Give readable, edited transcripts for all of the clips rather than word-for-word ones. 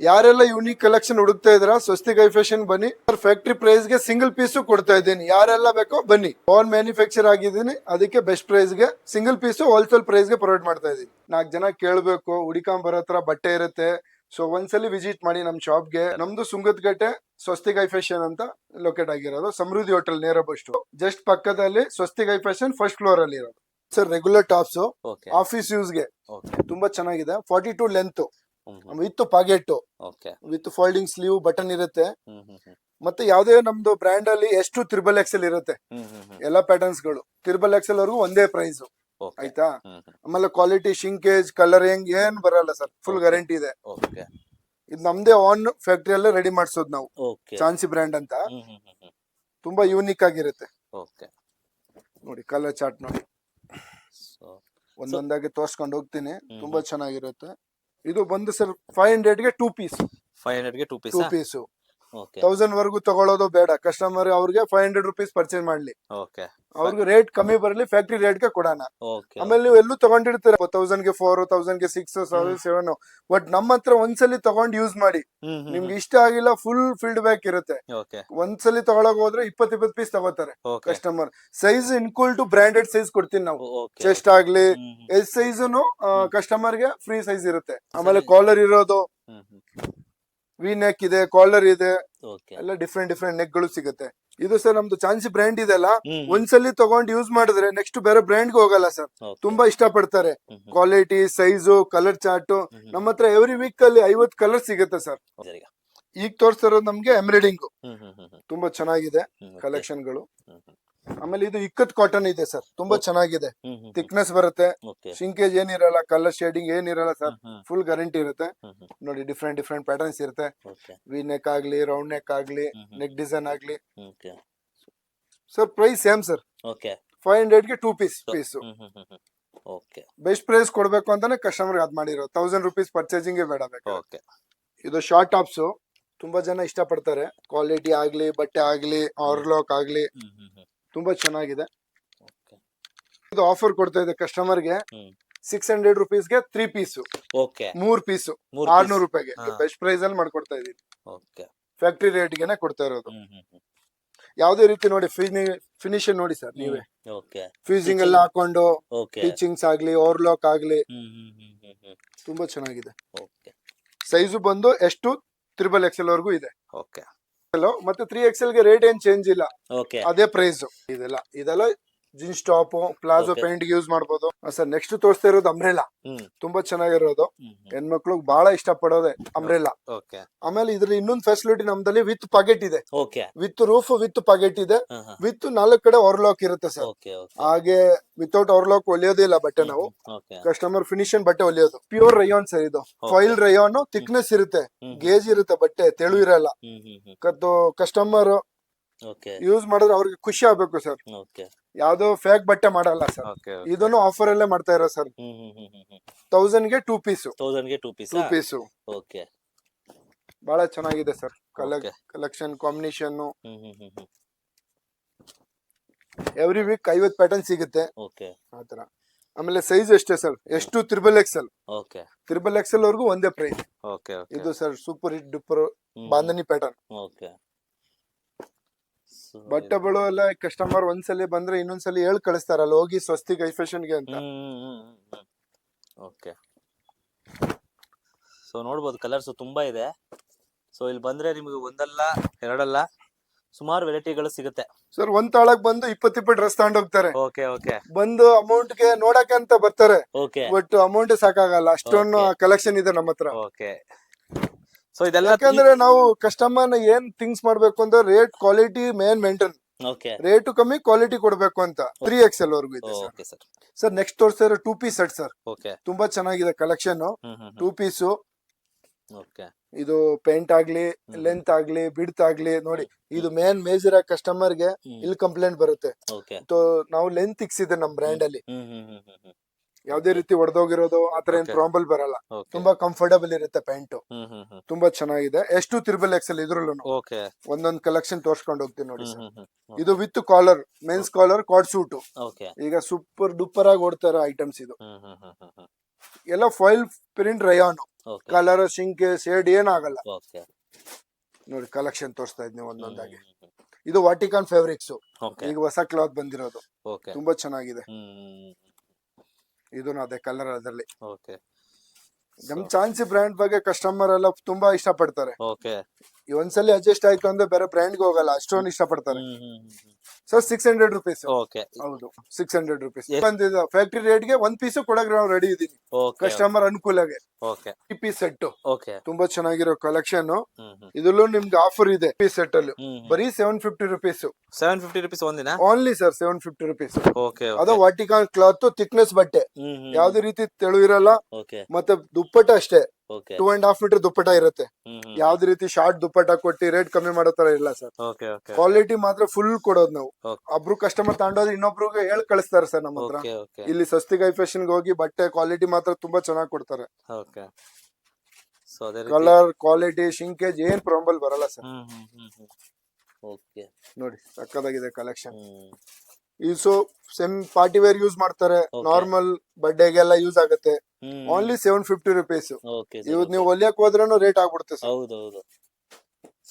ಯಾರೆಲ್ಲ unique collection ಹುಡುಕ್ತಾ ಇದ್ರ ಸ್ವಸ್ತಿಕ್ ಹೈ ಫ್ಯಾಷನ್ ಬನ್ನಿ. ಫ್ಯಾಕ್ಟರಿ ಪ್ರೈಸ್ ಗೆ ಸಿಂಗಲ್ ಪೀಸ್ ಕೊಡ್ತಾ ಇದ್ದೀನಿ. ಯಾರೆಲ್ಲ ಬೇಕೋ ಬನ್ನಿ. ಓನ್ ಮ್ಯಾನುಫ್ಯಾಕ್ಚರ್ ಆಗಿದ್ದೀನಿ, ಅದಕ್ಕೆ ಬೆಸ್ಟ್ ಪ್ರೈಸ್ ಗೆ ಸಿಂಗಲ್ ಪೀಸ್ ಹೋಲ್ಸೇಲ್ ಪ್ರೈಸ್ ಗೆ ಪ್ರೊವೈಡ್ ಮಾಡ್ತಾ ಇದ್ದೀನಿ. 4 ಜನ ಕೇಳಬೇಕು, ಹುಡಿಕೊಂಡ್ ಬರೋ ಹತ್ರ ಬಟ್ಟೆ ಇರುತ್ತೆ. ಸೊ ಒಂದ್ಸಲಿ ವಿಸಿಟ್ ಮಾಡಿ ನಮ್ ಶಾಪ್ಗೆ. ನಮ್ದು ಸುಂಗದಕಟ್ಟೆ ಸ್ವಸ್ತಿಕ್ ಹೈ ಫ್ಯಾಷನ್ ಅಂತ ಲೊಕೇಟ್ ಆಗಿರೋದು. ಸಮೃದ್ಧಿ ಹೋಟೆಲ್ ನೇರ ಬಸ್ ಜಸ್ಟ್ ಪಕ್ಕದಲ್ಲಿ Swastik high fashion first floor ಅಲ್ಲಿ ಇರೋದು sir. Regular tops office use ಗೆ ತುಂಬಾ ಚೆನ್ನಾಗಿದೆ. 42 length with pocket with folding sleeve button ಇರುತ್ತೆ. ಮತ್ತೆ ಯಾವ್ದೇ ನಮ್ದು ಬ್ರ್ಯಾಂಡ್ ಅಲ್ಲಿ ಎಷ್ಟು XXL ಇರುತ್ತೆ. ಎಲ್ಲಾ ಪ್ಯಾಟರ್ನ್ಸ್ ಗಳು XXL ವರೆಗೂ ಒಂದೇ ಪ್ರೈಸ್ ಆಯ್ತಾ. ಆಮೇಲೆ ಕ್ವಾಲಿಟಿ, ಶಿಂಕೇಜ್, ಕಲರಿಂಗ್ ಏನ್ ಬರಲ್ಲ ಸರ್. ಫುಲ್ ಗ್ಯಾರಂಟಿ ಇದೆ. ಇದು ನಮ್ದೇ ಆನ್ ಫ್ಯಾಕ್ಟರಿಯಲ್ಲೇ ರೆಡಿ ಮಾಡ್ಸೋದು ನಾವು. ಚಾನ್ಸಿ ಬ್ರ್ಯಾಂಡ್ ಅಂತ ತುಂಬಾ ಯೂನಿಕ್ ಆಗಿರುತ್ತೆ ನೋಡಿ. ಕಲರ್ ಚಾರ್ಟ್ ನೋಡಿ, ಒಂದೊಂದಾಗಿ ತೋರ್ಸ್ಕೊಂಡು ಹೋಗ್ತೀನಿ. ತುಂಬಾ ಚೆನ್ನಾಗಿರುತ್ತೆ. ಇದು ಬಂದು ಸರ್ 500 ಗೆ 2 ಪೀಸ್. 500 ಗೆ 2 ಪೀಸ್. 1000 ವರೆಗೂ ತಗೊಳ್ಳೋದು ಬೇಡ. ಕಸ್ಟಮರ್ ಅವ್ರಿಗೆ 500 ರೂಪೀಸ್ ಪರ್ಚೇಸ್ ಮಾಡ್ಲಿ. ಅವ್ರಿಗೆ ರೇಟ್ ಕಮ್ಮಿ ಬರಲಿ, ಫ್ಯಾಕ್ಟರಿ ರೇಟ್ ಗೆ ಕೊಡೋಣ. ಆಮೇಲೆ ನೀವು ಎಲ್ಲೂ ತಗೊಂಡಿರ್ತೀರ 1000 ಗೆ 4, 1000 ಗೆ 6, 7. ಬಟ್ ನಮ್ಮ ಹತ್ರ ಒಂದ್ಸಲಿ ತಗೊಂಡ್ ಯೂಸ್ ಮಾಡಿ. ನಿಮ್ಗೆ ಇಷ್ಟ ಆಗಿಲ್ಲ, ಫುಲ್ ಫೀಡ್ಬ್ಯಾಕ್ ಇರುತ್ತೆ. ಒಂದ್ಸಲಿ ತಗೊಳಕ್ ಹೋದ್ರೆ 20 ಪೀಸ್ ತಗೋತಾರೆ customer. Size include to branded size ಕೊಡ್ತೀನಿ ನಾವು. ಚೆಸ್ಟ್ ಆಗ್ಲಿ ಎಸ್ ಸೈಜ್ ಕಸ್ಟಮರ್ ಗೆ ಫ್ರೀ ಸೈಜ್ ಇರುತ್ತೆ. ಆಮೇಲೆ ಕಾಲರ್ ಇರೋದು, ವಿ ನೆಕ್ ಇದೆ, ಕಾಲರ್ ಇದೆ, ಎಲ್ಲ ಡಿಫ್ರೆಂಟ್ ನೆಕ್ ಗಳು ಸಿಗುತ್ತೆ. ಇದು ಸರ್ ನಮ್ದು ಚಾನ್ಸಿ ಬ್ರ್ಯಾಂಡ್ ಇದೆಲ್ಲ. ಒಂದ್ಸಲಿ ತಗೊಂಡ್ ಯೂಸ್ ಮಾಡಿದ್ರೆ ನೆಕ್ಸ್ಟ್ ಬೇರೆ ಬ್ರ್ಯಾಂಡ್ ಗೆ ಹೋಗಲ್ಲ ಸರ್. ತುಂಬಾ ಇಷ್ಟ ಪಡ್ತಾರೆ. Quality, size, colour chart. ನಮ್ಮ ಹತ್ರ ಎವ್ರಿ ವೀಕ್ ಅಲ್ಲಿ 50 ಕಲರ್ ಸಿಗುತ್ತೆ ಸರ್. ಈಗ ತೋರಿಸ್ತಿರೋದು ನಮ್ಗೆ ಎಂಬ್ರಾಯ್ಡಿಂಗ್ ತುಂಬಾ ಚೆನ್ನಾಗಿದೆ ಕಲೆಕ್ಷನ್ ಗಳು. ಆಮೇಲೆ ಇದು ಇಕ್ಕತ್ ಕಾಟನ್ ಇದೆ ಸರ್. ತುಂಬಾ ಚೆನ್ನಾಗಿದೆ. ಥಿಕ್ನೆಸ್ ಬರುತ್ತೆ, ಶಿಂಕೇಜ್ ಏನಿರಲ್ಲ, ಕಲರ್ ಶೇಡಿಂಗ್ ಏನಿರಲ್ಲ ಸರ್. ಫುಲ್ ಗ್ಯಾರಂಟಿ ಇರುತ್ತೆ ನೋಡಿ. ಡಿಫ್ರೆಂಟ್ ಪ್ಯಾಟರ್ನ್ಸ್ ಇರುತ್ತೆ. ವಿ ನೆಕ್ ಆಗ್ಲಿ, ರೌಂಡ್ ನೆಕ್ ಆಗ್ಲಿ, ನೆಕ್ ಡಿಸೈನ್ ಆಗ್ಲಿ ಸರ್. Price same sir. 500 ಗೆ 2 ಪೀಸ್. ಬೆಸ್ಟ್ ಪ್ರೈಸ್ ಕೊಡ್ಬೇಕು ಅಂತಾನೆ ಕಸ್ಟಮರ್ ಅದ್ ಮಾಡಿರೋ. 1000 ರೂಪೀಸ್ ಪರ್ಚೇಸಿಂಗ್ ಬೇಡ ಬೇಕು. ಇದು ಶಾರ್ಟ್ ಟಾಪ್ಸ್ ತುಂಬಾ ಜನ ಇಷ್ಟ ಪಡ್ತಾರೆ. ಕ್ವಾಲಿಟಿ ಆಗ್ಲಿ, ಬಟ್ಟೆ ಆಗ್ಲಿ, ಆರ್ಲಾಕ್ ಆಗ್ಲಿ ತುಂಬಾ ಚೆನ್ನಾಗಿದೆ. ಇದು ಆಫರ್ ಕೊಡ್ತಾ ಇದೆ ಕಸ್ಟಮರ್ ಗೆ 600 ರೂಪೀಸ್ಗೆ 3 ಪೀಸ್. 3 ಪೀಸ್ 600 ರೂಪಾಯಿಗೆ ಬೆಸ್ಟ್ ಪ್ರೈಸ್ ಅಲ್ಲಿ ಮಾಡ್ಕೊಡ್ತಾ ಇದೀನಿ. ಫ್ಯಾಕ್ಟರಿ ರೇಟ್ ಗೆನೆ ಕೊಡ್ತಾ ಇರೋದು. ಯಾವ್ದೇ ರೀತಿ ನೋಡಿ ಫಿನಿಶಿಂಗ್ ನೋಡಿ ಸರ್ ನೀವೇ. ಫ್ಯೂಸಿಂಗ್ ಎಲ್ಲ ಹಾಕೊಂಡು ಟೀಚಿಂಗ್ಸ್ ಆಗ್ಲಿ, ಓವರ್ಲಾಕ್ ಆಗ್ಲಿ ತುಂಬಾ ಚೆನ್ನಾಗಿದೆ. ಸೈಜು ಬಂದು ಎಷ್ಟು XXL ವರೆಗೂ ಇದೆ. ಮತ್ತೆ 3XL ಗೆ ರೇಟ್ ಏನ್ ಚೇಂಜ್ ಇಲ್ಲ, ಅದೇ ಪ್ರೈಸ್. ಇದೆಲ್ಲ jeans top, palazzo pant use ಮಾಡಬಹುದು ಸರ್. ನೆಕ್ಸ್ಟ್ ತೋರಿಸ್ತಾ ಇರೋದು ಅಂಬ್ರೆಲಾ. ತುಂಬಾ ಚೆನ್ನಾಗಿರೋದು. ಹೆಣ್ಮಕ್ಳು ಬಹಳ ಇಷ್ಟ ಪಡೋದೆ ಅಂಬ್ರೆಲಾ. ಆಮೇಲೆ ಇದ್ರಲ್ಲಿ ಇನ್ನೊಂದು ಫೆಸಿಲಿಟಿ ನಮ್ದಲ್ಲಿ ವಿತ್ ಪಾಕೆಟ್ ಇದೆ. ವಿತ್ ರೂಫ್, ವಿತ್ ಪಾಕೆಟ್ ಇದೆ. ವಿತ್ 4 ಕಡೆ ಓವರ್ಲಾಕ್ ಇರುತ್ತೆ ಸರ್. ಹಾಗೆ ವಿತೌಟ್ ಓವರ್ಲಾಕ್ ಹೊಲಿಯೋದಿಲ್ಲ ಬಟ್ಟೆ ನಾವು. ಕಸ್ಟಮರ್ ಫಿನಿಶನ್ ಬಟ್ಟೆ ಹೊಲಿಯೋದು. ಪ್ಯೂರ್ ರಯಾನ್ ಸರ್ ಇದು. ಫಾಯಿಲ್ ರಯಾನ್, ಥಿಕ್ನೆಸ್ ಇರುತ್ತೆ, ಗೇಜ್ ಇರುತ್ತೆ, ಬಟ್ಟೆ ತೆಳು ಇರಲ್ಲ. ಕಸ್ಟಮರ್ ಯೂಸ್ ಮಾಡಿದ್ರೆ ಅವ್ರಿಗೆ ಖುಷಿ ಆಗ್ಬೇಕು ಸರ್. ಯಾವ್ದೋ ಫೇಕ್ ಬಟ್ಟೆ ಮಾಡಲ್ಲ ಸರ್. ಇದನ್ನು ಆಫರ್ ಅಲ್ಲೇ ಮಾಡ್ತಾ ಇರೋ ಸರ್. 1000 ಗೆ 2 ಪೀಸ್. 2 ಪೀಸ್ ಬಹಳ ಚೆನ್ನಾಗಿದೆ sir. Collection combination every week 50 pattern ಸಿಗುತ್ತೆ ಆತರ. ಆಮೇಲೆ ಸೈಜ್ ಎಷ್ಟೇ ಸರ್, ಎಷ್ಟು XXL. XXL ವರೆಗೂ ಒಂದೇ ಪ್ರೈಸ್. ಇದು sir super hit duper bandhani pattern. ಬಟ್ಟೆಗಳು ಎಲ್ಲ ಕಸ್ಟಮರ್ ಒಂದ್ಸಲಿ ಬಂದ್ರೆ ಇನ್ನೊಂದ್ಸಲಿ ಹೇಳ್ ಕಳಿಸ್ತಾರಲ್ಲ, ಹೋಗಿ ಸ್ವಸ್ತಿಕ್ ಹೈ ಫ್ಯಾಷನ್ ಗೆ ಅಂತ. ಸೊ ನೋಡ್ಬೋದು ಕಲರ್ಸ್ ತುಂಬಾ ಇದೆ. ಸೊ ಇಲ್ಲಿ ಬಂದ್ರೆ ನಿಮ್ಗೆ ಒಂದಲ್ಲ ಎರಡಲ್ಲ ಸುಮಾರು ವೆರೈಟಿಗಳು ಸಿಗುತ್ತೆ ಸರ್. ಒಂದ್ ತಾಳಕ್ ಬಂದು 20 ಡ್ರೆಸ್ ತಗೊಂಡ್ ಹೋಗ್ತಾರೆ. ಬಂದು ಅಮೌಂಟ್ ಗೆ ನೋಡಕ್ಕೆ ಅಂತ ಬರ್ತಾರೆ. ಬಟ್ ಅಮೌಂಟ್ ಸಾಕಾಗಲ್ಲ, ಅಷ್ಟೊಂದು ಕಲೆಕ್ಷನ್ ಇದೆ ನಮ್ಮ ಹತ್ರ. ಸೊ ಇದೆಲ್ಲ ಯಾಕಂದ್ರೆ ನಾವು ಕಸ್ಟಮರ್ ಏನ್ ಥಿಂಗ್ಸ್ ಮಾಡ್ಬೇಕು ಅಂದ್ರೆ rate, quality main maintain. Rate ಕಮ್ಮಿ, ಕ್ವಾಲಿಟಿ ಕೊಡ್ಬೇಕು ಅಂತ. 3XL ವರೆಗೂ ಇದೆ ಸರ್. ನೆಕ್ಸ್ಟ್ ತೋರಿಸ್ತಾ ಇರೋ 2 ಪೀಸ್ ಸೆಟ್ ಸರ್. ತುಂಬಾ ಚೆನ್ನಾಗಿದೆ ಕಲೆಕ್ಷನ್. 2 ಪೀಸು. ಇದು ಪೇಂಟ್ ಆಗ್ಲಿ, ಲೆಂತ್ ಆಗ್ಲಿ, ಬಿಡ್ತ್ ಆಗ್ಲಿ ನೋಡಿ. ಇದು ಮೇನ್ ಮೇಜರ್ ಆಗಿ ಕಸ್ಟಮರ್ ಗೆ ಇಲ್ಲಿ ಕಂಪ್ಲೇಂಟ್ ಬರುತ್ತೆ. ನಾವು ಲೆಂತ್ ಇಕ್ಸಿದೆ ನಮ್ ಬ್ರ್ಯಾಂಡ್ ಅಲ್ಲಿ. ಯಾವ್ದೇ ರೀತಿ ಒಡೆದೋಗಿರೋದು ಆತರ ಏನ್ ಪ್ರಾಬ್ಲಮ್ ಬರಲ್ಲ. ತುಂಬಾ ಕಂಫರ್ಟಬಲ್ ಇರುತ್ತೆ ಪ್ಯಾಂಟ್. ತುಂಬಾ ಚೆನ್ನಾಗಿದೆ. ಎಷ್ಟು XXL ಇದ್ರಲ್ಲೂ ಒಂದೊಂದ್ ಕಲೆಕ್ಷನ್ ತೋರ್ಸ್ಕೊಂಡು ಹೋಗ್ತೀನಿ ನೋಡಿ ಸರ್. ಇದು with collar, men's collar, cord suit. ಈಗ ಸೂಪರ್ ಡೂಪರ್ ಆಗಿ ಓಡ್ತಾ ಇರೋ ಐಟಮ್ಸ್ ಇದು. ಎಲ್ಲ foil print rayon, okay colour shrink shade ಏನಾಗಲ್ಲ. ಓಕೆ ನೋಡಿ ಕಲೆಕ್ಷನ್ ತೋರಿಸ್ತಾ ಇದ್ನಿ ಒಂದೊಂದಾಗಿ. ಇದು ವಾಟಿಕಾನ್ ಫ್ಯಾಬ್ರಿಕ್ಸ್, ಓಕೆ ಈಗ ಹೊಸ ಕ್ಲಾತ್ ಬಂದಿರೋದು, ಓಕೆ ತುಂಬಾ ಚೆನ್ನಾಗಿದೆ. ಹ್ಮ್ ಇದು ಅದೇ ಕಲರ್ ಅದರಲ್ಲಿ. ಓಕೆ ನಮ್ ಚಾನ್ಸಿ ಬ್ರ್ಯಾಂಡ್ ಬಗ್ಗೆ ಕಸ್ಟಮರ್ ಎಲ್ಲ ತುಂಬಾ ಇಷ್ಟ ಪಡ್ತಾರೆ. ಓಕೆ ಒಂದ್ಸಲಿ ಅಡ್ಜಸ್ಟ್ ಆಯ್ತು ಅಂದ್ರೆ ಬೇರೆ ಬ್ರ್ಯಾಂಡ್ ಹೋಗಲ್ಲ, ಅಷ್ಟೊಂದು ಇಷ್ಟ ಪಡ್ತಾರೆ. Sir 600 rupees. ಓಕೆ ಹೌದು 600 ರುಪೀಸ್ Yes. ಬಂದಿದೆ. ಫ್ಯಾಕ್ಟರಿ ರೇಟ್ಗೆ ಒಂದ್ ಪೀಸ್ ಕೊಡಕ್ ನಾವು ರೆಡಿ ಇದೀನಿ, ಓಕೆ ಕಸ್ಟಮರ್ ಅನುಕೂಲಗೆ. ಓಕೆ ಈ ಪೀಸ್ ಸೆಟ್ ಓಕೆ ತುಂಬಾ ಚೆನ್ನಾಗಿರೋ ಕಲೆಕ್ಷನ್. ಹ್ಮ್ ಹ್ಮ್ ಇದ್ರಲ್ಲೂ ನಿಮ್ಗೆ ಆಫರ್ ಇದೆ. ಪೀಸ್ ಸೆಟ್ ಅಲ್ಲಿ ಹ್ಮ್ ಬರೀ 750 ರುಪೀಸ್ 750 rupees ಒಂದಿನ. Only sir. 750 ರುಪೀಸ್. ಓಕೆ ಅದು ವಾಟಿಕಾನ್ ಕ್ಲಾತ್ ಥಿಕ್ನೆಸ್ ಬಟ್ಟೆ, ಯಾವ್ದೇ ರೀತಿ ತೆಳು ಇರಲ್ಲ. ಓಕೆ ಮತ್ತೆ ದುಪ್ಪಟ್ಟ ಅಷ್ಟೇ ಓಕೆ 2.5 ಮೀಟರ್ ದುಪ್ಪಟ್ಟ ಇರುತ್ತೆ. ಯಾವ್ದೇ ರೀತಿ ಶಾರ್ಟ್ ದುಪ್ಪಟ್ಟ ಕೊಟ್ಟು ರೇಟ್ ಕಮ್ಮಿ ಮಾಡೋ ತರ ಇಲ್ಲ ಸರ್. ಓಕೆ ಓಕೆ ಕ್ವಾಲಿಟಿ ಮಾತ್ರ ಫುಲ್ ಕೊಡೋದು ನಾವು. Okay. ಒಬ್ರು ಕಸ್ಟಮರ್ ತಗೊಂಡೋದ್ರೆ ಇನ್ನೊಬ್ರಿಗೆ ಹೇಳಿ ಕಳಿಸ್ತಾರೆ ಸರ್ ನಮ್ಮ ಹತ್ರ. ಓಕೆ ಓಕೆ ಇಲ್ಲಿ ಸಸ್ತಿಗೈ ಫ್ಯಾಷನ್ಗೆ ಹೋಗಿ ಬಟ್ಟೆ ಕ್ವಾಲಿಟಿ ಮಾತ್ರ ತುಂಬಾ ಚೆನ್ನಾಗಿ ಕೊಡ್ತಾರೆ. ಓಕೆ ಸೊ ಅದೇ ರೀತಿ ಕಲರ್ ಕ್ವಾಲಿಟಿ ಶಿಂಕೇಜ್ ಏನ್ ಪ್ರಾಬ್ಲಮ್ ಬರಲ್ಲ ಸರ್. ಓಕೆ ನೋಡಿ ಸಕ್ಕದಾಗಿದೆ ಕಲೆಕ್ಷನ್. ಹ್ಮ್ ಇದು ಸೆಮ್ ಪಾರ್ಟಿ ವೇರ್ ಯೂಸ್ ಮಾಡ್ತಾರೆ, Okay. ನಾರ್ಮಲ್ ಬರ್ಡೇಗೆಲ್ಲ ಯೂಸ್ ಆಗುತ್ತೆ. ಹ್ಮ್ ಓನ್ಲಿ 750 ರುಪೀಸ್. ಓಕೆ ಇವ್ ನೀವು ಹೊಲಿಯಕ್ ಹೋದ್ರೂ ರೇಟ್ ಆಗ್ಬಿಡುತ್ತೆ ಸರ್. ಹೌದು ಹೌದು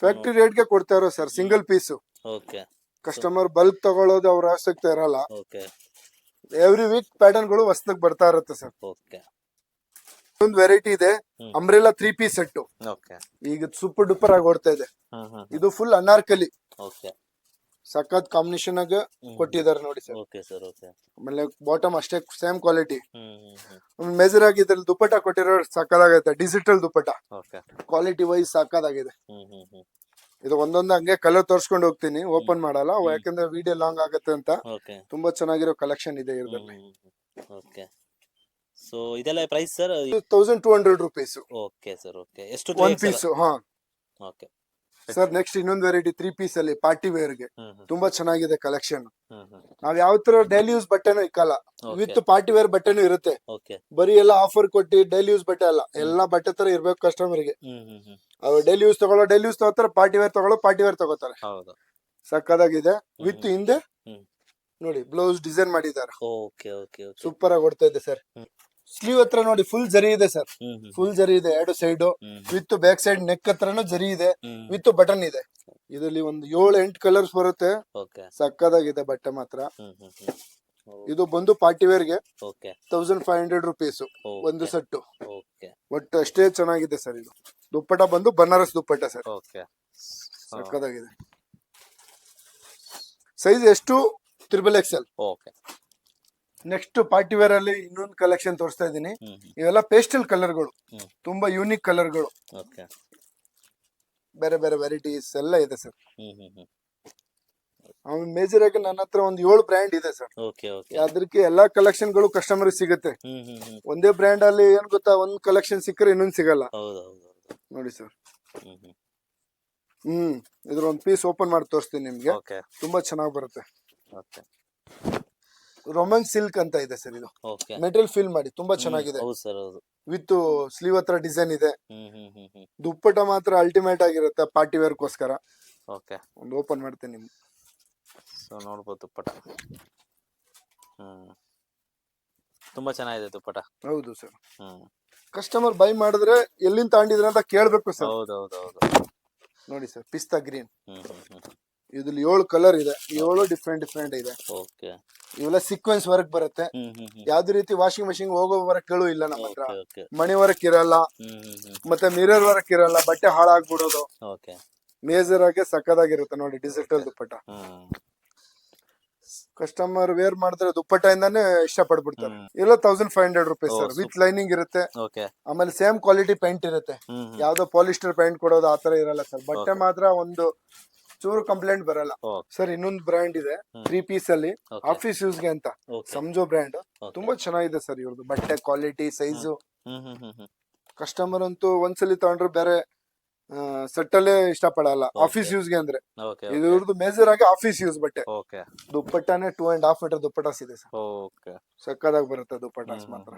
ಫ್ಯಾಕ್ಟ್ರಿ ರೇಟ್ಗೆ ಕೊಡ್ತಾ ಇರೋ sir single piece. Okay customer bulk ತಗೊಳ್ಳೋದು ಅವ್ರ ಅವಶ್ಯಕತೆ ಇರಲ್ಲ. ಓಕೆ ಎವ್ರಿ ವೀಕ್ ಪ್ಯಾಟರ್ನ್ ಗಳು ಹೊಸದಾಗಿ ಬರ್ತಾ ಇರುತ್ತೆ ಸರ್. ಓಕೆ ಒಂದು ವೆರೈಟಿ ಇದೆ, ಹ್ಮ್. Umbrella 3 piece set. ಓಕೆ ಈಗ ಸೂಪರ್ ಡೂಪರ್ ಆಗಿ ಓಡ್ತಾ ಇದೆ. ಇದು ಫುಲ್ ಅನಾರ್ಕಲಿ, ಓಕೆ ಸಖತ್ ಕಾಂಬಿನೇಷನ್ ಆಗ ಕೊಟ್ಟಿದ್ದಾರೆ ನೋಡಿ ಸರ್. ಓಕೆ ಸರ್ ಓಕೆ ಆಮೇಲೆ ಬಾಟಮ್ ಅಷ್ಟೇ ಸೇಮ್ ಕ್ವಾಲಿಟಿ. ಹ್ಮ್ ಮೇಜರ್ ಆಗಿ ಇದ್ರಲ್ಲಿ ದುಪ್ಪಟ್ಟ ಕೊಟ್ಟಿರೋ ಸಕ್ಕದಾಗೈತೆ. Digital dupatta okay quality wise ಸಕ್ಕದಾಗಿದೆ. ಹ್ಮ್ ಇದು ಒಂದೊಂದು ಹಂಗೆ ಕಲರ್ ತೋರ್ಸ್ಕೊಂಡು ಹೋಗ್ತೀನಿ, ಓಪನ್ ಮಾಡಲ್ಲ ಯಾಕಂದ್ರೆ ವಿಡಿಯೋ ಲಾಂಗ್ ಆಗುತ್ತೆ ಅಂತ. ಓಕೆ ತುಂಬಾ ಚೆನ್ನಾಗಿರೋ ಕಲೆಕ್ಷನ್ ಇದೆ ಇದ್ರಲ್ಲಿ. ಓಕೆ ಸೊ ಇದೆಲ್ಲ price sir? 1200 rupees okay sir okay ಎಷ್ಟು ಒನ್ ಪೀಸ್. ಹಾ ಓಕೆ ಸರ್ ನೆಕ್ಸ್ಟ್ ಇನ್ನೊಂದು ವೆರೈಟಿ 3 ಪೀಸ್ ಅಲ್ಲಿ ಪಾರ್ಟಿ ವೇರ್ ಗೆ ತುಂಬಾ ಚೆನ್ನಾಗಿದೆ ಕಲೆಕ್ಷನ್. ಹ್ಮ್ ನಾವ್ ಯಾವ ತರ ಡೈಲಿ ಯೂಸ್ ಬಟ್ಟೆನೂ ಇಕ್ಕಲ್ಲ, Okay. ವಿತ್ ಪಾರ್ಟಿ ವೇರ್ ಬಟ್ಟೆನೂ ಇರುತ್ತೆ. ಓಕೆ ಬರೀ ಎಲ್ಲ ಆಫರ್ ಕೊಟ್ಟು ಡೈಲಿ ಯೂಸ್ ಬಟ್ಟೆ ಅಲ್ಲ, ಎಲ್ಲಾ ಬಟ್ಟೆ ತರ ಇರ್ಬೇಕು ಕಸ್ಟಮರ್ ಗೆ. ಅವ್ರು ಡೈಲಿ ಯೂಸ್ ತಗೋತಾರೆ, ಪಾರ್ಟಿ ವೇರ್ ತಗೋತಾರೆ. ಹೌದು ಸಕ್ಕದಾಗಿದೆ. ವಿತ್ ಹಿಂದೆ ಹ್ಮ್. ನೋಡಿ ಬ್ಲೌಸ್ ಡಿಸೈನ್ ಮಾಡಿದ್ದಾರೆ, ಓಕೆ ಓಕೆ ಓಕೆ ಸೂಪರ್ ಆಗಿ ಓಡ್ತಾ ಇದೆ ಸರ್. ಹ್ಮ್. ಸ್ಲೀವ್ ಹತ್ರ ನೋಡಿ ಫುಲ್ ಜರಿ ಇದೆ ಸರ್, ಫುಲ್ ಜರಿ ಇದೆ ಎರಡು side. With back side neck ಹತ್ರನೂ ಜರಿ ಇದೆ, ವಿತ್ ಬಟನ್ ಇದೆ. ಇದರಲ್ಲಿ ಒಂದು 7-8 ಕಲರ್ಸ್ ಬರುತ್ತೆ. ಓಕೆ ಸಕ್ಕದಾಗಿದೆ ಬಟ್ಟೆ ಮಾತ್ರ. ಇದು ಬಂದು ಪಾರ್ಟಿ ವೇರ್ ಗೆ ಓಕೆ 1500 ರುಪೀಸ್ ಒಂದು ಸೆಟ್. ಓಕೆ ಒಟ್ಟು ಅಷ್ಟೇ ಚೆನ್ನಾಗಿದೆ ಸರ್. ಇದು ದುಪ್ಪಟ ಬಂದು ಬನಾರಸ್ ದುಪ್ಪಟ ಸರ್, ಓಕೆ ಸಕ್ಕದಾಗಿದೆ. ಸೈಜ್ ಎಷ್ಟು? XXL. Okay next party wear ಅಲ್ಲಿ ಇನ್ನೊಂದು ಕಲೆಕ್ಷನ್ ತೋರಿಸ್ತಾ ಇದ್ದೀನಿ. ಇವೆಲ್ಲ ಪೇಸ್ಟಲ್ ಕಲರ್ಗಳು, ತುಂಬಾ ಯೂನಿಕ್ ಕಲರ್ಗಳು, ಓಕೆ ಬೇರೆ ಬೇರೆ ವೆರೈಟೀಸ್ ಎಲ್ಲ ಇದೆ ಸರ್. ಮೇಜರ್ ಆಗಿ ನನ್ನ ಹತ್ರ ಒಂದು 7 ಬ್ರ್ಯಾಂಡ್ ಇದೆ ಸರ್. ಓಕೆ ಓಕೆ ಅದಕ್ಕೆ ಎಲ್ಲಾ ಕಲೆಕ್ಷನ್ ಗಳು ಕಸ್ಟಮರ್ ಸಿಗುತ್ತೆ. ಒಂದೇ ಬ್ರ್ಯಾಂಡ್ ಅಲ್ಲಿ ಏನ್ ಗೊತ್ತಾ, ಒಂದ್ ಕಲೆಕ್ಷನ್ ಸಿಕ್ಕರೆ ಇನ್ನೊಂದ್ ಸಿಗಲ್ಲ. ಹೌದು ಹೌದು ನೋಡಿ ಸರ್. ಇದ್ರ ಒಂದ್ ಪೀಸ್ ಓಪನ್ ಮಾಡಿ ತೋರಿಸ್ತೀನಿ ನಿಮ್ಗೆ, ಓಕೆ ತುಂಬಾ ಚೆನ್ನಾಗಿ ಬರುತ್ತೆ. ಓಕೆ ರೊಮ್ಯಾನ್ಸ್ ಸಿಲ್ಕ್ ಅಂತ ಇದೆ ಸರ್. ಇದು ಓಕೆ ಮೆಟೀರಿಯಲ್ ಫೀಲ್ ಮಾಡಿ ತುಂಬಾ ಚೆನ್ನಾಗಿದೆ. ಹೌದು ಸರ್ ಹೌದು. ವಿತ್ ಸ್ಲೀವ್ ಹತ್ರ ಡಿಸೈನ್ ಇದೆ. ದುಪ್ಪಟ ಮಾತ್ರ ಅಲ್ಟಿಮೇಟ್ ಆಗಿರುತ್ತೆ ಪಾರ್ಟಿ ವೇರ್ ಗೋಸ್ಕರ. ಓಕೆ ಒಂದು ಓಪನ್ ಮಾಡ್ತೀನಿ ನಿಮ್ಗೆ. ಸೊ ನೋಡ್ಬೋದು ದುಪ್ಪಟ. ತುಂಬಾ ಚೆನ್ನಾಗಿದೆ ದುಪ್ಪಟ. ಹೌದು ಸರ್. ಕಸ್ಟಮರ್ ಬೈ ಮಾಡಿದ್ರೆ ಎಲ್ಲಿಂದ ತಗೊಂಡಿದ್ರೆ ಅಂತ ಕೇಳ್ಬೇಕು ಸರ್. ಹೌದು ಹೌದು ಹೌದು. ನೋಡಿ ಸರ್, ಪಿಸ್ತಾ ಗ್ರೀನ್. ಇದ್ರಲ್ಲಿ 7 ಕಲರ್ ಇದೆ, 7 ಡಿಫ್ರೆಂಟ್ ಇದೆ. ಓಕೆ ಇವೆಲ್ಲ ಸೀಕ್ವೆನ್ಸ್ ವರ್ಕ್ ಬರುತ್ತೆ. ಯಾವ್ದೇ ರೀತಿ ವಾಷಿಂಗ್ ಮಷಿನ್ ಹೋಗೋ ವರ್ಕ್ ಇಲ್ಲ ನಮ್ಮ ಹತ್ರ. ಓಕೆ ಮಣಿ ವರ್ಕ್ ಇರಲ್ಲ, ಮತ್ತೆ ಮಿರರ್ ವರ್ಕ್ ಇರಲ್ಲ, ಬಟ್ಟೆ ಹಾಳಾಗ್ಬಿಡೋದು. ಓಕೆ ಮೇಜರ್ ಆಗಿ ಸಕ್ಕದಾಗಿರುತ್ತೆ ನೋಡಿ ಡಿಜಿಟಲ್ ದುಪ್ಪಟ. ಕಸ್ಟಮರ್ ವೇರ್ ಮಾಡಿದ್ರೆ ದುಪ್ಪಟ ಇಂದಾನೆ ಇಷ್ಟ ಪಡ್ಬಿಡ್ತಾರೆ. ಇಲ್ಲ 1500 ರುಪೀಸ್ ಸರ್, ವಿತ್ ಲೈನಿಂಗ್ ಇರುತ್ತೆ. ಓಕೆ ಆಮೇಲೆ ಸೇಮ್ ಕ್ವಾಲಿಟಿ ಪೇಂಟ್ ಇರುತ್ತೆ, ಯಾವ್ದೋ ಪಾಲಿಸ್ಟರ್ ಪೇಂಟ್ ಕೊಡೋದು ಆತರ ಇರಲ್ಲ ಸರ್. ಬಟ್ಟೆ ಮಾತ್ರ ಒಂದು ಚೂರು ಕಂಪ್ಲೇಂಟ್ ಬರಲ್ಲ ಸರ್. ಇನ್ನೊಂದು ಬ್ರ್ಯಾಂಡ್ ಇದೆ 3 ಪೀಸ್ ಅಲ್ಲಿ, ಆಫೀಸ್ ಯೂಸ್ ಗೆ ಅಂತ, ಸಂಜೋ ಬ್ರ್ಯಾಂಡ್. ತುಂಬಾ ಚೆನ್ನಾಗಿದೆ ಸರ್ ಇವ್ರದ್ದು ಬಟ್ಟೆ ಕ್ವಾಲಿಟಿ, ಸೈಜು. ಕಸ್ಟಮರ್ ಅಂತೂ ಒಂದ್ಸಲಿ ತಗೊಂಡ್ರೆ ಬೇರೆ ಸೆಟ್ ಅಲ್ಲೇ ಇಷ್ಟ ಪಡಲ್ಲ ಆಫೀಸ್ ಯೂಸ್ ಗೆ ಅಂದ್ರೆ. ಇವ್ರದ್ದು ಮೇಜರ್ ಆಗಿ ಆಫೀಸ್ ಯೂಸ್ ಬಟ್ಟೆ. ದುಪ್ಪಟ್ಟನೆ 2.5 ಮೀಟರ್ ದುಪ್ಪಟಾಸ್ ಇದೆ ಸರ್. ಸಕ್ಕದಾಗಿ ಬರುತ್ತೆ ದುಪ್ಪಟಾಸ್ ಮಾತ್ರ.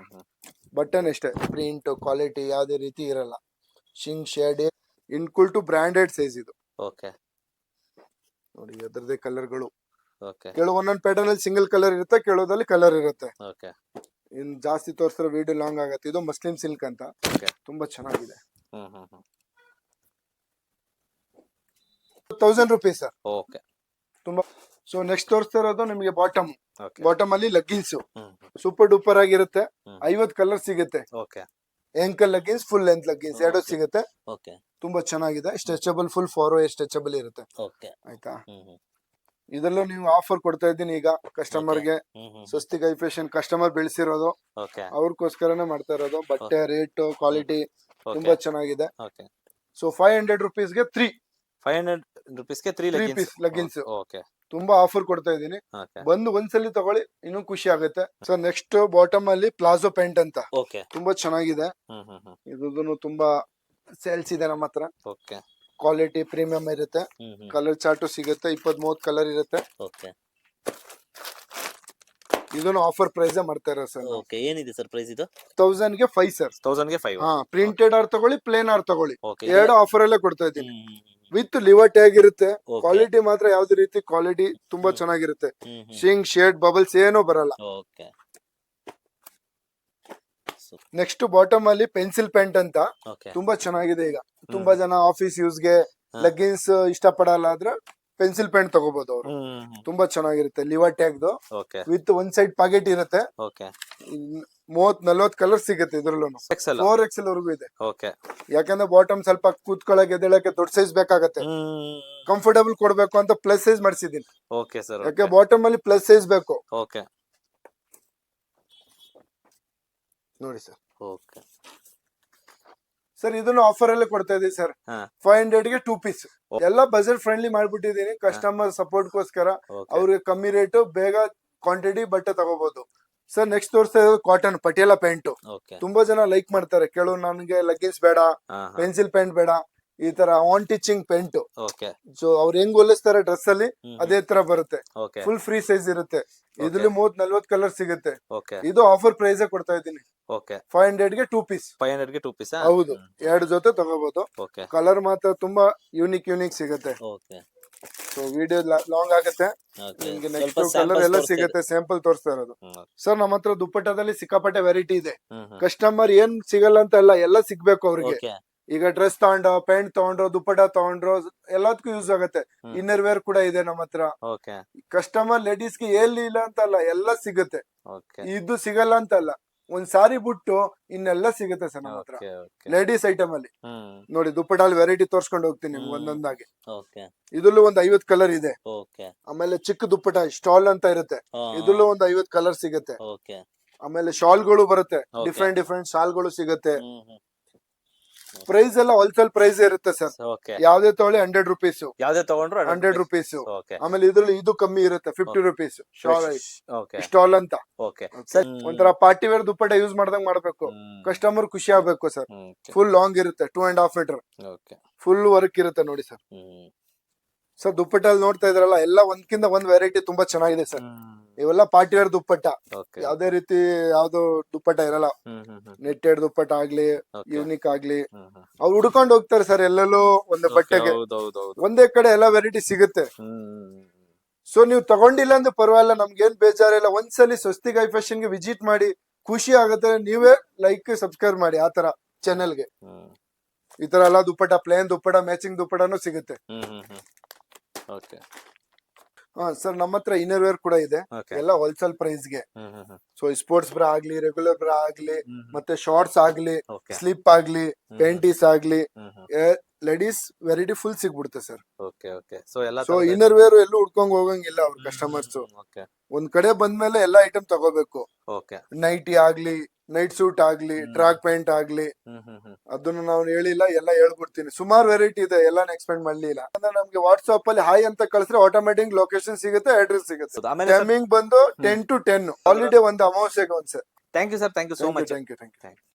ಬಟ್ಟೆನ ಅಷ್ಟೇ, ಪ್ರಿಂಟ್ ಕ್ವಾಲಿಟಿ ಯಾವ್ದೇ ರೀತಿ ಇರಲ್ಲ. Singh shade ಇನ್ಕುಲ್ to branded size ಇದು. ಓಕೆ ನೋಡಿ ಅದರದೇ ಕಲರ್ಗಳು. ಓಕೆ ಕೆಲವು ಒಂದೊಂದು ಪ್ಯಾಟರ್ನ್ ಅಲ್ಲಿ ಸಿಂಗಲ್ ಕಲರ್ ಇರುತ್ತೆ, ಕೆಲವುದಲ್ಲಿ ಕಲರ್ ಇರುತ್ತೆ. ಓಕೆ ಇನ್ ಜಾಸ್ತಿ ತೋರಿಸಿದ್ರೆ ವಿಡಿಯೋ ಲಾಂಗ್ ಆಗತ್ತೆ. ಇದು ಮಸ್ಲಿಂ ಸಿಲ್ಕ್ ಅಂತ, ಓಕೆ ತುಂಬಾ ಚೆನ್ನಾಗಿದೆ. ಹ್ಮ್ ಹ್ಮ್ ಹ್ಮ್ 1000 ರುಪೀಸ್ ಸರ್. ಓಕೆ ತುಂಬಾ. ಸೊ ನೆಕ್ಸ್ಟ್ ತೋರಿಸ್ತಾ ಇರೋದು ನಿಮಗೆ ಬಾಟಮ್. ಓಕೆ ಬಾಟಮ್ ಅಲ್ಲಿ ಲಗ್ಗಿನ್ಸ್ ಹ್ಮ್ ಸೂಪರ್ ಡೂಪರ್ ಆಗಿರುತ್ತೆ. ಹ್ಮ್ 50 ಕಲರ್ ಸಿಗುತ್ತೆ. Okay ಎಂಕಲ್ leggings, full length leggings ಎರಡು Okay. ಸಿಗುತ್ತೆ. ಓಕೆ ತುಂಬಾ ಚೆನ್ನಾಗಿದೆ. ಸ್ಟ್ರೆಚಬಲ್, ಫುಲ್ ಫಾರ್ವರ್ಡ್ ಸ್ಟ್ರೆಚಬಲ್ ಇರುತ್ತೆ. ಓಕೆ ಆಯ್ತಾ. ಹ್ಮ್ ಹ್ಮ್ ಇದರಲ್ಲೂ ನೀವು ಆಫರ್ ಕೊಡ್ತಾ ಇದ್ದೀನಿ ಈಗ ಕಸ್ಟಮರ್ಗೆ. ಹ್ಮ್ ಹ್ಮ್ ಸ್ವಸ್ತಿಕ್ ಐ ಫ್ಯಾಷನ್ ಕಸ್ಟಮರ್ ಬೆಳೆಸಿರೋದು, ಓಕೆ ಅವ್ರಿಗೋಸ್ಕರನೇ ಮಾಡ್ತಾ ಇರೋದು. ಬಟ್ಟೆ ರೇಟ್ ಕ್ವಾಲಿಟಿ ತುಂಬಾ ಓಕೆ ಚೆನ್ನಾಗಿದೆ. ಓಕೆ ಸೊ 500 ರುಪೀಸ್ಗೆ 500 ರುಪೀಸ್ಗೆ 3 3 ಲೆಗಿನ್ಸ್ ಪೀಸ್ ಲಗ್ಗಿನ್ಸ್ ಓಕೆ ತುಂಬಾ ಆಫರ್ ಕೊಡ್ತಾ ಇದ್ದೀನಿ. ಓಕೆ ಬಂದು ಒಂದ್ಸಲಿ ತಗೊಳ್ಳಿ, ಇನ್ನೂ ಖುಷಿ ಆಗುತ್ತೆ. ಸೊ ನೆಕ್ಸ್ಟ್ ಬಾಟಮ್ ಅಲ್ಲಿ ಪ್ಲಾಜೋ ಪ್ಯಾಂಟ್ ಅಂತ ಓಕೆ ತುಂಬಾ ಚೆನ್ನಾಗಿದೆ. ಹ್ಮ್ ಹ್ಮ್ ಹ್ಮ್ ಇದನ್ನು ತುಂಬಾ ಸೇಲ್ಸ್ ಇದೆ ನಮ್ಮ ಹತ್ರ. ಓಕೆ ಕ್ವಾಲಿಟಿ ಪ್ರೀಮಿಯಂ ಇರುತ್ತೆ. ಹ್ಮ್ ಹ್ಮ್ ಕಲರ್ ಚಾರ್ಟು ಸಿಗುತ್ತೆ. 20-30 ಕಲರ್ ಇರುತ್ತೆ. ಓಕೆ ಇದನ್ನು ಆಫರ್ ಪ್ರೈಸ್ ಮಾಡ್ತಾ ಇರೋ ಸರ್. ಓಕೆ ಏನಿದೆ ಸರ್ ಪ್ರೈಸ್ ಇದು 1000 ಗೆ 5 ಸರ್. 1000 ಗೆ 5 ಹಾ, ಪ್ರಿಂಟೆಡ್ ಆರ್ ತಗೊಳ್ಳಿ, ಪ್ಲೇನ್ ಆರ್ ತಗೊಳ್ಳಿ, ಓಕೆ ಎರಡು ಆಫರ್ ಅಲ್ಲೇ ಕೊಡ್ತಾ ಇದ್ದೀನಿ. ಹ್ಮ್ ವಿತ್ ಲಿವರ್ಟಿ ಆಗಿರುತ್ತೆ. Okay. ಕ್ವಾಲಿಟಿ ಮಾತ್ರ ಯಾವ್ದೇ ರೀತಿ ಕ್ವಾಲಿಟಿ ತುಂಬಾ ಚೆನ್ನಾಗಿರುತ್ತೆ. ಹ್ಮ್ ಹ್ಮ್ ಶಿಂಗ್ ಶೇಡ್ ಬಬಲ್ಸ್ ಏನೂ ಬರಲ್ಲ. ಓಕೆ ನೆಕ್ಸ್ಟ್ ಬಾಟಮ್ ಅಲ್ಲಿ ಪೆನ್ಸಿಲ್ ಪ್ಯಾಂಟ್ ಅಂತ ಓಕೆ ತುಂಬಾ ಚೆನ್ನಾಗಿದೆ. ಈಗ ತುಂಬಾ ಜನ ಆಫೀಸ್ ಯೂಸ್ಗೆ ಲೆಗ್ಗಿನ್ಸ್ ಇಷ್ಟಪಡಲ್ಲ ಆದ್ರೆ ಪೆನ್ಸಿಲ್ ಪ್ಯಾಂಟ್ ತಗೋಬಹುದು ಅವರು. ಹ್ಮ್ ತುಂಬಾ ಚೆನ್ನಾಗಿರುತ್ತೆ. ಲಿವರ್ಟಿ ಆಗ್ದು ಓಕೆ ವಿತ್ ಒಂದ್ ಸೈಡ್ ಪಾಕೆಟ್ ಇರುತ್ತೆ. ಓಕೆ 30-40 ಕಲರ್ ಸಿಗುತ್ತೆ. ಇದ್ರಲ್ಲೂ ಎಕ್ಸೆಲ್ 4XL ವರೆಗೂ ಇದೆ. ಓಕೆ ಯಾಕಂದ್ರೆ ಬಾಟಮ್ ಸ್ವಲ್ಪ ಕೂತ್ಕೊಳಕ್ಕೆ ಎದ್ದೇಳಕ್ಕೆ ದೊಡ್ಡ ಸೈಜ್ ಬೇಕಾಗತ್ತೆ. ಹ್ಮ್ ಕಂಫರ್ಟಬಲ್ ಕೊಡ್ಬೇಕು ಅಂತ ಪ್ಲಸ್ ಸೈಜ್ ಮಾಡಿಸಿದೀನಿ. ಓಕೆ ಸರ್ ಯಾಕೆ ಬಾಟಮ್ ಅಲ್ಲಿ ಪ್ಲಸ್ ಸೈಜ್ ಬೇಕು. ಓಕೆ ನೋಡಿ ಸರ್. ಓಕೆ ಸರ್ ಇದನ್ನು ಆಫರ್ ಅಲ್ಲೇ ಕೊಡ್ತಾ ಇದೀವಿ ಸರ್. ಹಾ 500 ಗೆ 2 ಪೀಸ್. ಎಲ್ಲ ಬಜೆಟ್ ಫ್ರೆಂಡ್ಲಿ ಮಾಡ್ಬಿಟ್ಟಿದೀನಿ ಕಸ್ಟಮರ್ ಸಪೋರ್ಟ್ ಗೋಸ್ಕರ. ಓಕೆ ಅವ್ರಿಗೆ ಕಮ್ಮಿ ರೇಟ್, ಬೇಗ ಕ್ವಾಂಟಿಟಿ ಬಟ್ಟೆ ತಗೋಬಹುದು. ಸರ್ ನೆಕ್ಸ್ಟ್ ತೋರಿಸ್ತಾ ಇರೋದು ಕಾಟನ್ ಪಟಿಯಾಲ ಪ್ಯಾಂಟ್. ಓಕೆ ತುಂಬಾ ಜನ ಲೈಕ್ ಮಾಡ್ತಾರೆ. ಕೆಲವು ನನಗೆ ಲೆಗ್ಗಿನ್ಸ್ ಬೇಡ, ಹಾ ಪೆನ್ಸಿಲ್ ಪ್ಯಾಂಟ್ ಬೇಡ, ಈ ತರ on teaching pant. Okay so ಅವ್ರು ಹೆಂಗ್ ಹೊಲಿಸ್ತಾರೆ ಡ್ರೆಸ್ ಅಲ್ಲಿ ಅದೇ ತರ ಬರುತ್ತೆ. ಓಕೆ ಫುಲ್ ಫ್ರೀ ಸೈಜ್ ಇರುತ್ತೆ. ಇದ್ರಲ್ಲಿ 30-40 ಕಲರ್ ಸಿಗುತ್ತೆ. ಓಕೆ ಇದು ಆಫರ್ ಪ್ರೈಸ್ ಕೊಡ್ತಾ ಇದ್ದೀನಿ. ಓಕೆ 500 ಗೆ 2 ಪೀಸ್. 500 ಗೆ 2 ಪೀಸ್ ಹೌದು, ಎರಡು ಜೊತೆ ತಗೋಬಹುದು. ಓಕೆ ಕಲರ್ ಮಾತ್ರ ತುಂಬಾ ಯೂನಿಕ್ ಸಿಗುತ್ತೆ. ಓಕೆ ಸೊ ವಿಡಿಯೋ ಲಾಂಗ್ ಆಗುತ್ತೆ. ಓಕೆ ನಿಮ್ಗೆ ನೆಕ್ಸ್ಟ್ ಕಲರ್ ಎಲ್ಲ ಸಿಗುತ್ತೆ. ಸ್ಯಾಂಪಲ್ ತೋರಿಸ್ತಾ ಇರೋದು ಸರ್. ನಮ್ಮ ಹತ್ರ ದುಪ್ಪಟ್ಟದಲ್ಲಿ ಸಿಕ್ಕಾಪಟ್ಟೆ ವೆರೈಟಿ ಇದೆ. ಕಸ್ಟಮರ್ ಏನ್ ಸಿಗಲ್ಲ ಅಂತ ಅಲ್ಲ, ಎಲ್ಲ ಸಿಗ್ಬೇಕು ಅವ್ರಿಗೆ. ಓಕೆ ಈಗ ಡ್ರೆಸ್ ತಗೊಂಡ್ರೋ, ಪ್ಯಾಂಟ್ ತಗೊಂಡ್ರೋ, ದುಪ್ಪಟ್ಟ ತಗೊಂಡ್ರೋ ಎಲ್ಲದಕ್ಕೂ ಯೂಸ್ ಆಗುತ್ತೆ. ಇನ್ನರ್ ವೇರ್ ಕೂಡ ಇದೆ ನಮ್ಮ ಹತ್ರ. ಓಕೆ ಕಸ್ಟಮರ್ ಲೇಡೀಸ್ ಗೆ ಎಲ್ಲಿ ಇಲ್ಲ ಅಂತ ಅಲ್ಲ, ಎಲ್ಲ ಸಿಗುತ್ತೆ. ಓಕೆ ಇದು ಸಿಗಲ್ಲ ಅಂತ ಅಲ್ಲ, ಒಂದ್ ಸಾರಿ ಬಿಟ್ಟು ಇನ್ನೆಲ್ಲ ಸಿಗುತ್ತೆ ಸರ್ ನಮ್ಮ ಹತ್ರ ಓಕೆ ಓಕೆ ಲೇಡೀಸ್ ಐಟಮ್ ಅಲ್ಲಿ. ಹ್ಮ್ ನೋಡಿ ದುಪ್ಪಟ್ಟಲ್ಲಿ ವೆರೈಟಿ ತೋರ್ಸ್ಕೊಂಡು ಹೋಗ್ತೀನಿ ನಿಮ್ಗೆ ಒಂದೊಂದಾಗಿ. ಓಕೆ ಇದ್ರಲ್ಲೂ ಒಂದ್ 50 ಕಲರ್ ಇದೆ. ಓಕೆ ಆಮೇಲೆ ಚಿಕ್ಕ ದುಪ್ಪಟ ಸ್ಟಾಲ್ ಅಂತ ಇರುತ್ತೆ. ಇದ್ರಲ್ಲೂ ಒಂದ್ 50 ಕಲರ್ ಸಿಗುತ್ತೆ. ಓಕೆ ಆಮೇಲೆ ಶಾಲ್ಗಳು ಬರುತ್ತೆ. Okay. ಡಿಫ್ರೆಂಟ್ ಶಾಲ್ಗಳು ಸಿಗುತ್ತೆ. ಹ್ಮ್ ಹ್ಮ್ ಪ್ರೈಸ್ ಎಲ್ಲ ಹೋಲ್ಸೇಲ್ ಪ್ರೈಸ್ ಇರುತ್ತೆ ಸರ್. ಓಕೆ ಯಾವ್ದೇ ತಗೊಳ್ಳಿ 100 ರುಪೀಸ್, ಯಾವ್ದೇ ತಗೊಂಡ್ರು 100 ರುಪೀಸ್. ಓಕೆ ಆಮೇಲೆ ಇದ್ರಲ್ಲಿ ಇದು ಕಮ್ಮಿ ಇರುತ್ತೆ, 50 ರುಪೀಸ್ ಓಕೆ ಸ್ಟಾಲ್ ಅಂತ. ಓಕೆ ಒಂಥರ ಪಾರ್ಟಿ ವೇರ್ ದುಪ್ಪಟ್ಟ ಯೂಸ್ ಮಾಡ್ದಂಗ್ ಮಾಡ್ಬೇಕು. ಕಸ್ಟಮರ್ ಖುಷಿ ಆಗ್ಬೇಕು ಸರ್. ಫುಲ್ ಲಾಂಗ್ ಇರುತ್ತೆ, 2.5 ಮೀಟರ್ ಓಕೆ ಫುಲ್ ವರ್ಕ್ ಇರುತ್ತೆ ನೋಡಿ ಸರ್. ಹ್ಮ್ ಸರ್ ದುಪ್ಪಟ್ಟಲ್ಲಿ ನೋಡ್ತಾ ಇದ್ರಲ್ಲ, ಎಲ್ಲ ಒಂದ್ಕಿಂತ ಒಂದ್ ವೆರೈಟಿ ತುಂಬಾ ಚೆನ್ನಾಗಿದೆ ಸರ್. ಇವೆಲ್ಲ ಪಾರ್ಟಿ ವೇರ್ ದುಪ್ಪಟ್ಟ. ಓಕೆ ಯಾವ್ದೇ ರೀತಿ ಯಾವ್ದು ದುಪ್ಪಟ್ಟ ಇರಲ್ಲ. ನೆಟ್ಟೆಡ್ ದುಪ್ಪಟ್ಟ ಆಗ್ಲಿ, Okay. ಯೂನಿಕ್ ಆಗ್ಲಿ, ಅವ್ರು ಹುಡ್ಕೊಂಡು ಹೋಗ್ತಾರೆ ಸರ್ ಎಲ್ಲೆಲ್ಲೋ ಒಂದು ಬಟ್ಟೆಗೆ. ಹೌದೌದೌದು ಒಂದೇ ಕಡೆ ಎಲ್ಲ ವೆರೈಟಿ ಸಿಗುತ್ತೆ. ಸೊ ನೀವು ತಗೊಂಡಿಲ್ಲ ಅಂದ್ರೆ ಪರವಾಗಿಲ್ಲ, ನಮ್ಗೇನ್ ಬೇಜಾರಿಲ್ಲ. ಒಂದ್ಸಲಿ ಸ್ವಸ್ತಿಕ್ ಐ ಫ್ಯಾಷನ್ ಗೆ ವಿಸಿಟ್ ಮಾಡಿ, ಖುಷಿ ಆಗುತ್ತೆ. ನೀವೇ ಲೈಕ್ ಸಬ್ಸ್ಕ್ರೈಬ್ ಮಾಡಿ ಆ ತರ ಚಾನೆಲ್ಗೆ. ಈ ತರ ಎಲ್ಲ ದುಪ್ಪಟ್ಟ, ಪ್ಲೇನ್ ದುಪ್ಪಟ್ಟ, ಮ್ಯಾಚಿಂಗ್ ದುಪ್ಪಟ್ಟನು ಸಿಗುತ್ತೆ. ಓಕೆ ಹಾ ಸರ್, ನಮ್ಮ ಹತ್ರ ಇನ್ನರ್ ವೇರ್ ಕೂಡ ಇದೆ. ಓಕೆ ಎಲ್ಲ ಹೋಲ್ಸೇಲ್ ಪ್ರೈಸ್ ಗೆ. ಸೊ ಸ್ಪೋರ್ಟ್ಸ್ ಬ್ರಾ ಆಗ್ಲಿ, ರೆಗ್ಯುಲರ್ ಬ್ರಾ ಆಗ್ಲಿ, ಮತ್ತೆ ಶಾರ್ಟ್ಸ್ ಆಗ್ಲಿ, ಓಕೆ ಸ್ಲಿಪ್ ಆಗ್ಲಿ, ಪ್ಯಾಂಟೀಸ್ ಆಗ್ಲಿ, ಲೇಡೀಸ್ ವೆರೈಟಿ ಫುಲ್ ಸಿಗ್ಬಿಡುತ್ತೆ ಸರ್. ಓಕೆ ಓಕೆ ಸೊ ಎಲ್ಲ ಸೊ ಇನ್ನರ್ ವೇರ್ ಎಲ್ಲೂ ಹುಡ್ಕೊಂಡ್ ಹೋಗಂಗಿಲ್ಲ ಅವ್ರ ಕಸ್ಟಮರ್ಸ್. ಓಕೆ ಒಂದ್ ಕಡೆ ಬಂದ್ಮೇಲೆ ಎಲ್ಲಾ ಐಟಮ್ ತಗೋಬೇಕು. ಓಕೆ ನೈಟಿ ಆಗ್ಲಿ, ನೈಟ್ ಸೂಟ್ ಆಗ್ಲಿ, ಟ್ರಾಕ್ ಪ್ಯಾಂಟ್ ಆಗ್ಲಿ, ಅದನ್ನ ನಾವು ಹೇಳಿಲ್ಲ, ಎಲ್ಲ ಹೇಳ್ಬಿಡ್ತೀನಿ. ಸುಮಾರು ವೆರೈಟಿ ಇದೆ, ಎಲ್ಲಾನು ಎಕ್ಸ್ಪ್ಲೇನ್ ಮಾಡ್ಲಿಲ್ಲ. ಅಂದ್ರೆ ನಮ್ಗೆ ವಾಟ್ಸ್ಆಪ್ ಅಲ್ಲಿ ಹಾಯ್ ಅಂತ ಕಳಿಸಿದ್ರೆ ಆಟೋಮೆಟಿಕ್ ಲೊಕೇಶನ್ ಸಿಗುತ್ತೆ, ಅಡ್ರೆಸ್ ಸಿಗುತ್ತೆ. ಆಮೇಲೆ ಟೈಮಿಂಗ್ ಬಂದು 10 to 10. ಹಾಲಿಡೇ ಒಂದು ಅಮಾವಾಸ್ಯೆಗೆ ಒಂದ್ಸರಿ. Thank you sir, thank you so much. Thank you.